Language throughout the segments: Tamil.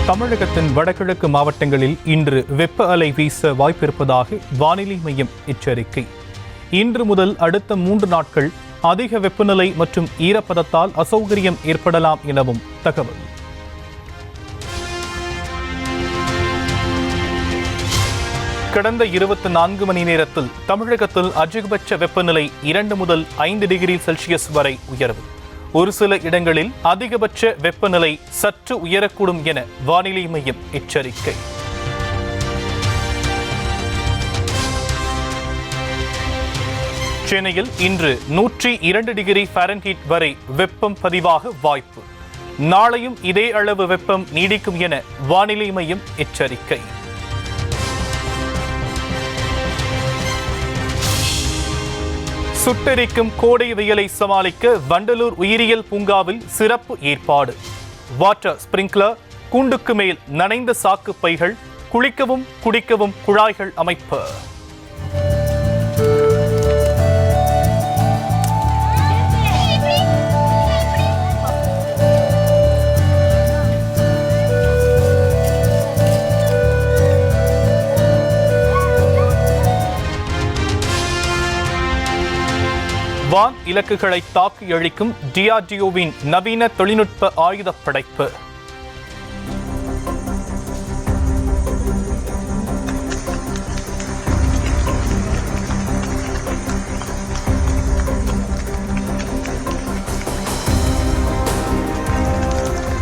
தமிழகத்தின் வடகிழக்கு மாவட்டங்களில் இன்று வெப்ப அலை வீச வாய்ப்பிருப்பதாக வானிலை மையம் எச்சரிக்கை. இன்று முதல் அடுத்த 3 நாட்கள் அதிக வெப்பநிலை மற்றும் ஈரப்பதத்தால் அசௌகரியம் ஏற்படலாம் எனவும் தகவல். கடந்த 24 மணி நேரத்தில் தமிழகத்தில் அதிகபட்ச வெப்பநிலை 2 முதல் 5 டிகிரி செல்சியஸ் வரை உயர்வு. ஒரு சில இடங்களில் அதிகபட்ச வெப்பநிலை சற்று உயரக்கூடும் என வானிலை மையம் எச்சரிக்கை. சென்னையில் இன்று 102 டிகிரி ஃபாரன்ஹீட் வரை வெப்பம் பதிவாக வாய்ப்பு. நாளையும் இதே அளவு வெப்பம் நீடிக்கும் என வானிலை மையம் எச்சரிக்கை. சுட்டெரிக்கும் கோடை வெயிலை சமாளிக்க வண்டலூர் உயிரியல் பூங்காவில் சிறப்பு ஏற்பாடு. வாட்டர் ஸ்பிரிங்க்லர், கூண்டுக்கு மேல் நனைந்த சாக்கு பைகள், குளிக்கவும் குடிக்கவும் குழாய்கள் அமைப்பு. வான் இலக்குகளை தாக்கி அழிக்கும் DRDOவின் நவீன தொழில்நுட்ப ஆயுத படைப்பு.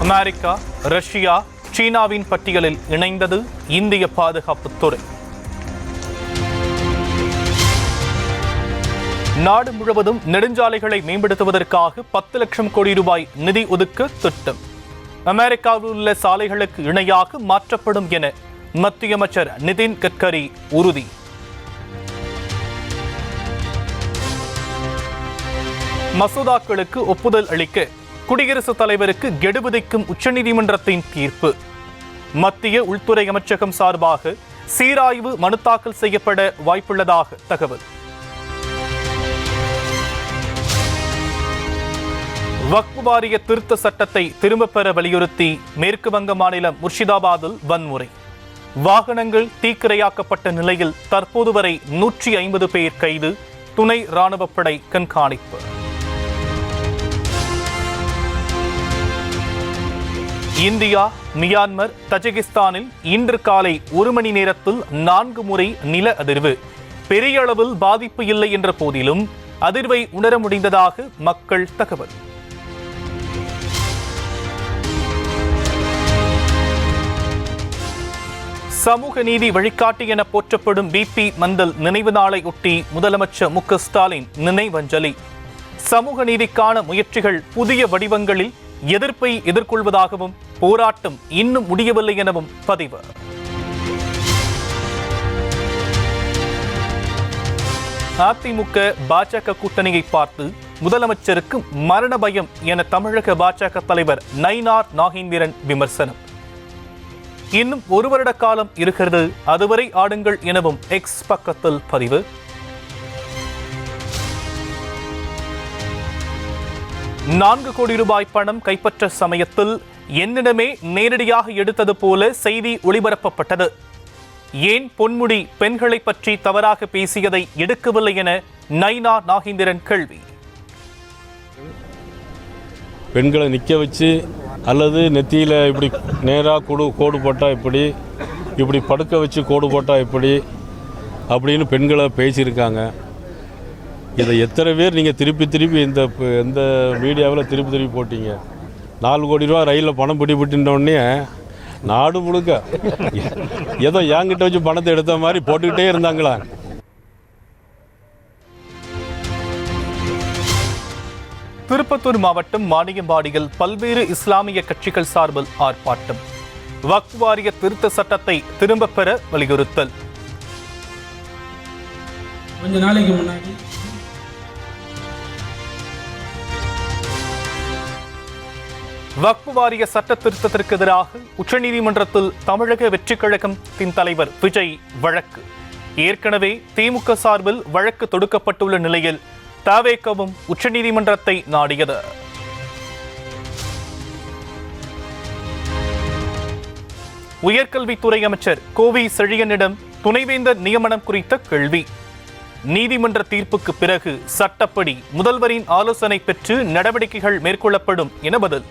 அமெரிக்கா, ரஷ்யா, சீனாவின் பட்டியலில் இணைந்தது இந்திய பாதுகாப்புத்துறை. நாடு முழுவதும் நெடுஞ்சாலைகளை மேம்படுத்துவதற்காக 10 லட்சம் கோடி ரூபாய் நிதி ஒதுக்க திட்டம். அமெரிக்காவில் உள்ள சாலைகளுக்கு இணையாக மாற்றப்படும் என மத்திய அமைச்சர் நிதின் கட்கரி உறுதி. மசோதாக்களுக்கு ஒப்புதல் அளிக்க குடியரசுத் தலைவருக்கு கெடு விதிக்கும் உச்சநீதிமன்றத்தின் தீர்ப்பு. மத்திய உள்துறை அமைச்சகம் சார்பாக சீராய்வு மனு தாக்கல் செய்யப்பட வாய்ப்புள்ளதாக தகவல். வக்ஃப் வாரிய திருத்த சட்டத்தை திரும்பப் பெற வலியுறுத்தி மேற்கு வங்க மாநிலம் முர்ஷிதாபாத்தில் வன்முறை. வாகனங்கள் தீக்கிரையாக்கப்பட்ட நிலையில் தற்போது வரை 150 பேர் கைது. துணை ராணுவப்படை கண்காணிப்பு. இந்தியா, மியான்மர், தஜிகிஸ்தானில் இன்று காலை 1 மணி நேரத்தில் 4 முறை நில அதிர்வு. பெரிய அளவில் பாதிப்பு இல்லை என்ற போதிலும் அதிர்வை உணர முடிந்ததாக மக்கள் தகவல். சமூக நீதி வழிகாட்டி என போற்றப்படும் BP மண்டல் நினைவு நாளை ஒட்டி முதலமைச்சர் மு.க. ஸ்டாலின் நினைவஞ்சலி. சமூக நீதிக்கான முயற்சிகள் புதிய வடிவங்களில் எதிர்ப்பை எதிர்கொள்வதாகவும் போராட்டம் இன்னும் முடியவில்லை எனவும் பதிவு. அதிமுக பாஜக கூட்டணியை பார்த்து முதலமைச்சருக்கு மரண பயம் என தமிழக பாஜக தலைவர் நயினார் நாகேந்திரன் விமர்சனம். இன்னும் 1 வருட காலம் இருக்கிறது, அதுவரை ஆடுங்கள் எனவும் எக்ஸ் பக்கத்தில் பதிவு. $4 கோடி பணம் கைப்பற்ற சமயத்தில் என்னிடமே நேரடியாக எடுத்தது போல செய்தி ஒளிபரப்பப்பட்டது. ஏன் பொன்முடி பெண்களை பற்றி தவறாக பேசியதை எடுக்கவில்லை என நயினார் நாகேந்திரன் கேள்வி. பெண்களை நிற்க வச்சு அல்லது நெத்தியில் இப்படி நேராக கோடு போட்டால் இப்படி படுக்க வச்சு கோடு போட்டால் அப்படின்னு பெண்களை பேசியிருக்காங்க. இதை எத்தனை பேர் நீங்கள் திருப்பி இந்த மீடியாவில் திருப்பி போட்டீங்க. 4 கோடி ரூபா ரயிலில் பணம் பிடிபட்டுனோடனே நாடு முழுக்க ஏதோ என்கிட்ட வச்சு பணத்தை எடுத்த மாதிரி போட்டுக்கிட்டே இருந்தாங்களா. திருப்பத்தூர் மாவட்டம் வாணியம்பாடியில் பல்வேறு இஸ்லாமிய கட்சிகள் சார்பில் ஆர்ப்பாட்டம். வக்ஃப் வாரிய திருத்த சட்டத்தை திரும்பப் பெற வலியுறுத்தல். கொஞ்ச நாளைக்கு முன்னாடி வக்ஃப் வாரிய சட்ட திருத்தத்திற்கு எதிராக உச்சநீதிமன்றத்தில் தமிழக வெற்றிக் கழகத்தின் தலைவர் விஜய் வழக்கு. ஏற்கனவே திமுக சார்பில் வழக்கு தொடுக்கப்பட்டுள்ள நிலையில் தவேகவும் உச்சநீதிமன்றத்தை நாடியது. உயர்கல்வித்துறை அமைச்சர் கோவி செழியனிடம் துணைவேந்தர் நியமனம் குறித்த கேள்வி. நீதிமன்ற தீர்ப்புக்கு பிறகு சட்டப்படி முதல்வரின் ஆலோசனை பெற்று நடவடிக்கைகள் மேற்கொள்ளப்படும் என பதில்.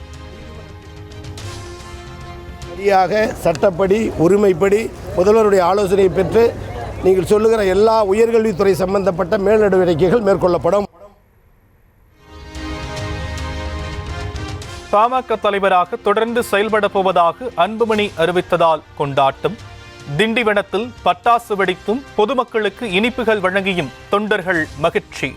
சரியாக சட்டப்படி உரிமைப்படி முதல்வருடைய ஆலோசனை பெற்று நீங்கள் சொல்லுகிற எல்லா உயர்கல்வித்துறை சம்பந்தப்பட்ட மேல் நடவடிக்கைகள் மேற்கொள்ளப்படும். பாமக தலைவராக தொடர்ந்து செயல்பட போவதாக அன்புமணி அறிவித்ததால் கொண்டாட்டம். திண்டிவனத்தில் பட்டாசு வெடித்தும் பொதுமக்களுக்கு இனிப்புகள் வழங்கியும் தொண்டர்கள் மகிழ்ச்சி.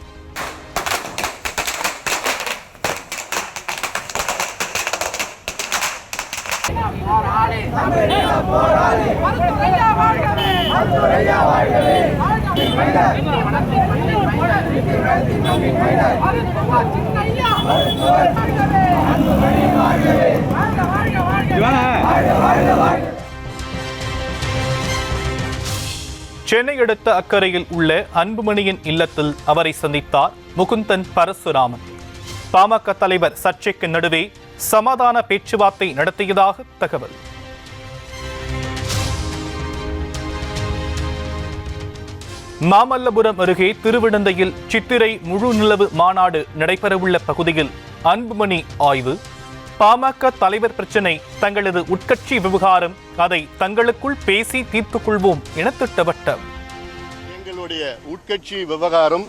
சென்னை அடுத்த அக்கரையில் உள்ள அன்புமணியின் இல்லத்தில் அவரை சந்தித்தார் முகுந்தன் பரசுராமன். பாமக தலைவர் சர்ச்சைக்கு நடுவே சமாதான பேச்சுவார்த்தை நடத்தியதாக தகவல். மாமல்லபுரம் அருகே திருவிடந்தையில் சித்திரை முழு நிலவு மாநாடு நடைபெறவுள்ள பகுதியில் அன்புமணி ஆய்வு. பாமக தலைவர் பிரச்சினை தங்களது உட்கட்சி விவகாரம், அதை தங்களுக்குள் பேசி தீர்த்துக் கொள்வோம் என திட்டவட்டம். எங்களுடைய உட்கட்சி விவகாரம்,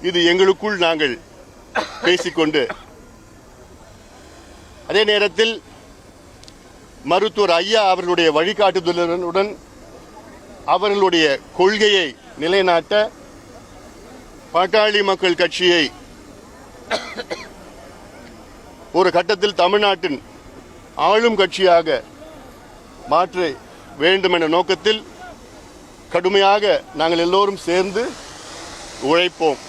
இது எங்களுக்குள் நாங்கள் பேசிக்கொண்டு, அதே நேரத்தில் மருத்துவர் ஐயா அவர்களுடைய வழிகாட்டுதலுடன் அவர்களுடைய கொள்கையை நிலைநாட்ட பாட்டாளி மக்கள் கட்சியை ஒரு கட்டத்தில் தமிழ்நாட்டின் ஆளும் கட்சியாக மாற்ற வேண்டும் என்ற நோக்கத்தில் கடுமையாக நாங்கள் எல்லோரும் சேர்ந்து உழைப்போம்.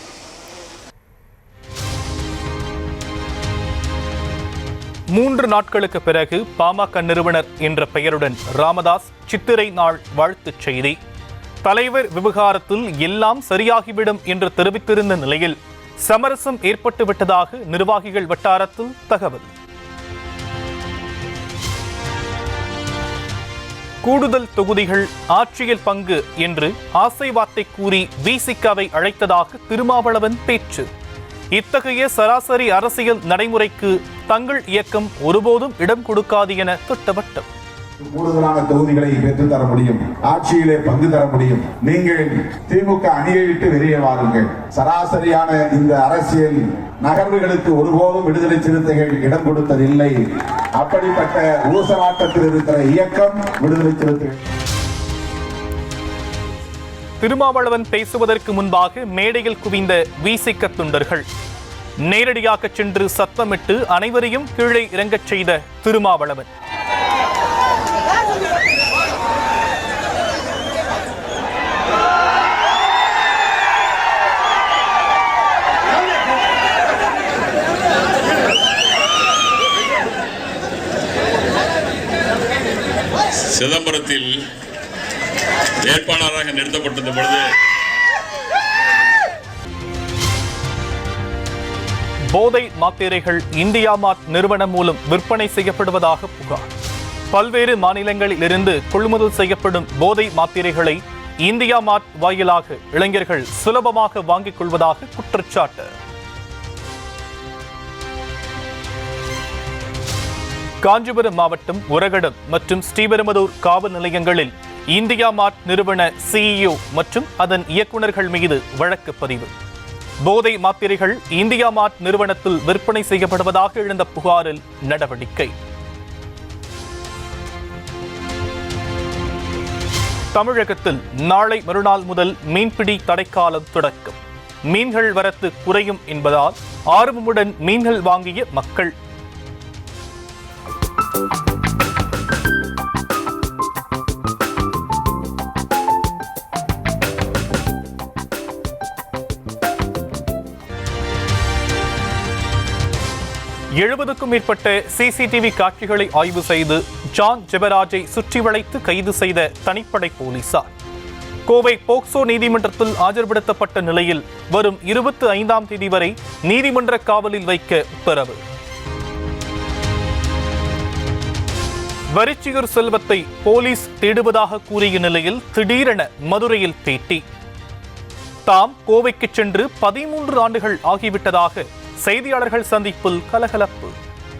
மூன்று நாட்களுக்கு பிறகு பாமக நிறுவனர் என்ற பெயருடன் ராமதாஸ் சித்திரை நாள் வாழ்த்துச் செய்தி. தலைவர் விவகாரத்தில் எல்லாம் சரியாகிவிடும் என்று தெரிவித்திருந்த நிலையில் சமரசம் ஏற்பட்டுவிட்டதாக நிர்வாகிகள் வட்டாரத்தில் தகவல். கூடுதல் தொகுதிகள், ஆட்சியில் பங்கு என்று ஆசை வார்த்தை கூறி விசிகாவை அழைத்ததாக திருமாவளவன் பேச்சு. இத்தகைய சராசரி அரசியல் நடைமுறைக்கு தங்கள் இயக்கம் ஒருபோதும் இடம் கொடுக்காது என திட்டவட்டம். கூடுதலான தொகுதிகளை பெற்றுத் தர முடியும், ஆட்சியிலே பங்கு தர முடியும். நீங்கள் திமுக அணியை விட்டு வெளியே வாருங்கள். சராசரியான இந்த அரசியல் நகர்வுகளுக்கு ஒருபோதும் விடுதலை சிறுத்தைகள் இடம் கொடுத்ததில்லை. அப்படிப்பட்ட ஊசலாட்டத்தில் இருக்கிற இயக்கம் விடுதலை சிறுத்தைகள். திருமாவளவன் பேசுவதற்கு முன்பாக மேடையில் குவிந்த விசிக தொண்டர்கள் நேரடியாக சென்று சத்தமிட்டு அனைவரையும் கீழே இறங்கச் செய்த திருமாவளவன். சிதம்பரத்தில் வேட்பாளராக நிறுத்தப்பட்டது பொழுது போதை மாத்திரைகள் இந்தியா மார்ட் நிறுவனம் மூலம் விற்பனை செய்யப்படுவதாக புகார். பல்வேறு மாநிலங்களில் இருந்து கொள்முதல் செய்யப்படும் போதை மாத்திரைகளை இந்தியா மார்ட் வாயிலாக இளைஞர்கள் சுலபமாக வாங்கிக் கொள்வதாக குற்றச்சாட்டு. காஞ்சிபுரம் மாவட்டம் உரகடம் மற்றும் ஸ்ரீபெரும்புதூர் காவல் நிலையங்களில் இந்தியா மார்ட் நிறுவன சிஇஓ மற்றும் அதன் இயக்குநர்கள் மீது வழக்கு பதிவு. போதை மாத்திரைகள் இந்தியா மார்ட் நிறுவனத்தில் விற்பனை செய்யப்படுவதாக எழுந்த புகாரில் நடவடிக்கை. தமிழகத்தில் நாளை மறுநாள் முதல் மீன்பிடி தடைக்காலம் தொடக்கம். மீன்கள் வரத்து குறையும் என்பதால் ஆர்வமுடன் மீன்கள் வாங்கிய மக்கள். எழுபதுக்கும் மேற்பட்ட சிசிடிவி காட்சிகளை ஆய்வு செய்து ஜான் ஜெபராஜை சுற்றி வளைத்து கைது செய்த தனிப்படை போலீசார். கோவை போக்சோ நீதிமன்றத்தில் ஆஜர்படுத்தப்பட்ட நிலையில் வரும் 25ஆம் தேதி வரை நீதிமன்ற காவலில் வைக்க உத்தரவு. வரிச்சியூர் செல்வத்தை போலீஸ் தேடுவதாக கூறிய நிலையில் திடீரென மதுரையில் பேட்டி. தாம் கோவைக்கு சென்று 13 ஆண்டுகள் ஆகிவிட்டதாக செய்தியாளர்கள் சந்திப்பில் கலகலப்பு.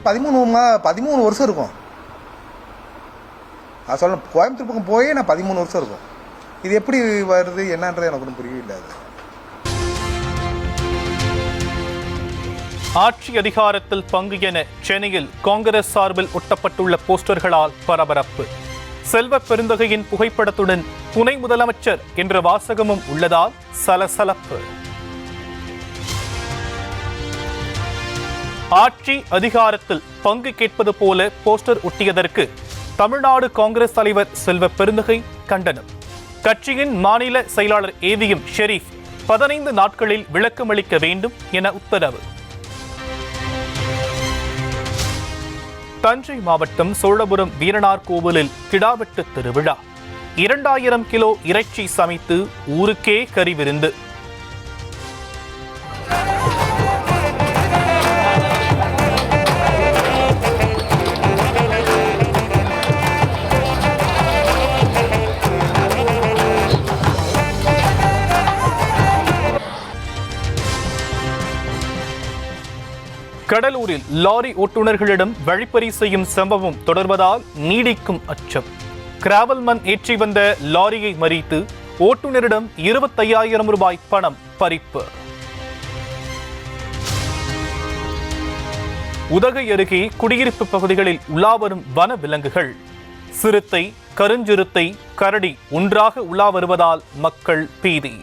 13 வருஷம் இருக்கும். நான் சொல்ல கோயம்புத்தூர் பக்கம் போயே நான் 13 வருஷம் இருக்கும். இது எப்படி வருது என்னன்றது எனக்கு ஒன்றும் புரியவில்லை. அது ஆட்சி அதிகாரத்தில் பங்கு என சென்னையில் காங்கிரஸ் சார்பில் ஒட்டப்பட்டுள்ள போஸ்டர்களால் பரபரப்பு. செல்வ பெருந்தகையின் புகைப்படத்துடன் துணை முதலமைச்சர் என்ற வாசகமும் உள்ளதால் சலசலப்பு. ஆட்சி அதிகாரத்தில் பங்கு கேட்பது போல போஸ்டர் ஒட்டியதற்கு தமிழ்நாடு காங்கிரஸ் தலைவர் செல்வ பெருந்தகை கண்டனம். கட்சியின் மாநில செயலாளர் ஏவிஎம் ஷெரீப் 15 நாட்களில் விளக்கமளிக்க வேண்டும் என உத்தரவு. தஞ்சை மாவட்டம் சோழபுரம் வீரனார் கோவிலில் கிடாவெட்டு திருவிழா. 2000 கிலோ இறைச்சி சமைத்து ஊருக்கே கறி விருந்து. கடலூரில் லாரி ஓட்டுநர்களிடம் வழிப்பறி செய்யும் சம்பவம் தொடர்வதால் நீடிக்கும் அச்சம். கிராவல் மண் ஏற்றி வந்த லாரியை மறித்து ஓட்டுநரிடம் 25,000 ரூபாய் பணம் பறிப்பு. உதகை அருகே குடியிருப்பு பகுதிகளில் உலாவரும் வன விலங்குகள். சிறுத்தை, கருஞ்சிறுத்தை, கரடி ஒன்றாக உலா வருவதால் மக்கள் பீதி.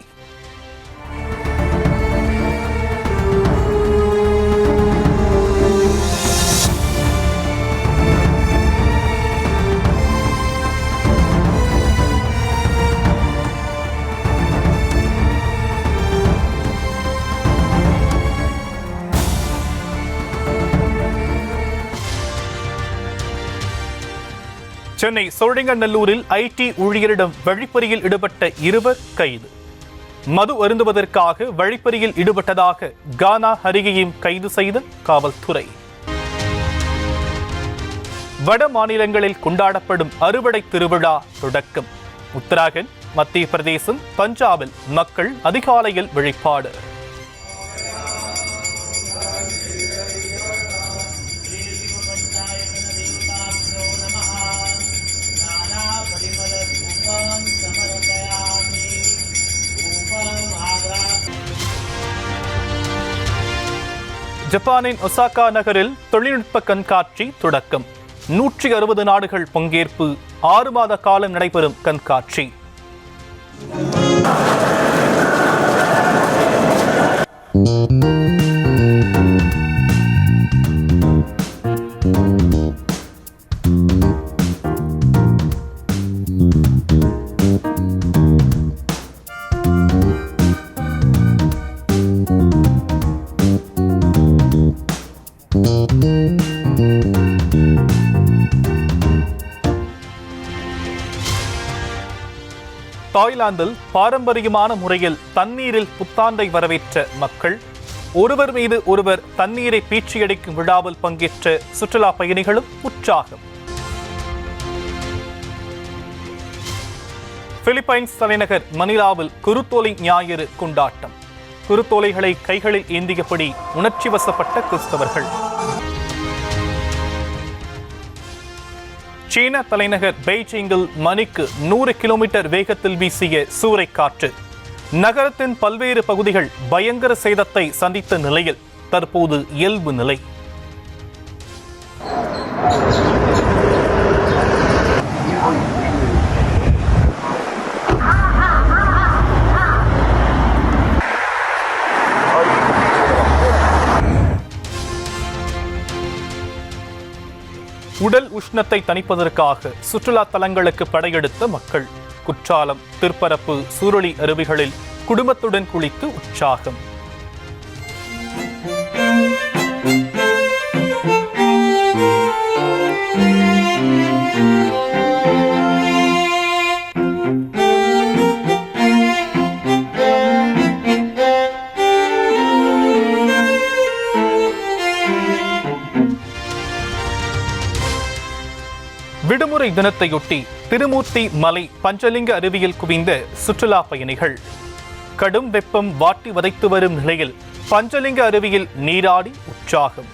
சென்னை சோழிங்கநல்லூரில் ஐடி ஊழியரிடம் வழிப்பறியில் ஈடுபட்ட 2 கைது. மது அருந்துவதற்காக வழிப்பறியில் ஈடுபட்டதாக கானா ஹரிகையும் கைது செய்த காவல்துறை. வட மாநிலங்களில் கொண்டாடப்படும் அறுவடை திருவிழா தொடக்கம். உத்தராகண்ட், மத்திய பிரதேசம், பஞ்சாபில் மக்கள் அதிகாலையில் வழிபாடு. ஜப்பானின் ஒசாகா நகரில் தொழில்நுட்ப கண்காட்சி தொடக்கம். 160 நாடுகள் பங்கேற்பு. 6 மாத காலம் நடைபெறும் கண்காட்சி. தாய்லாந்தில் பாரம்பரியமான முறையில் தண்ணீரில் புத்தாண்டை வரவேற்ற மக்கள். ஒருவர் மீது ஒருவர் தண்ணீரை பீச்சியடிக்கும் விழாவில் பங்கேற்ற சுற்றுலா பயணிகளும் உற்சாகம். பிலிப்பைன்ஸ் தலைநகர் மணிலாவில் குருத்தோலை ஞாயிறு கொண்டாட்டம். குருத்தோலைகளை கைகளில் ஏந்தியபடி உணர்ச்சி வசப்பட்ட கிறிஸ்தவர்கள். சீன தலைநகர் பெய்ஜிங்கில் மணிக்கு 100 கிலோமீட்டர் வேகத்தில் வீசிய சூறைக்காற்று. நகரத்தின் பல்வேறு பகுதிகள் பயங்கர சேதத்தை சந்தித்த நிலையில் தற்போது இயல்பு நிலை. உடல் உஷ்ணத்தை தணிப்பதற்காக சுற்றுலா தலங்களுக்கு படையெடுத்த மக்கள். குற்றாலம், திருப்பரப்பு, சூரொளி அருவிகளில் குடும்பத்துடன் குளித்து உற்சாகம். விடுமுறை தினத்தையொட்டி திருமூர்த்தி மலை பஞ்சலிங்க அருவியில் குவிந்த சுற்றுலா பயணிகள். கடும் வெப்பம் வாட்டி வதைத்து வரும் நிலையில் பஞ்சலிங்க அருவியில் நீராடி உற்சாகம்.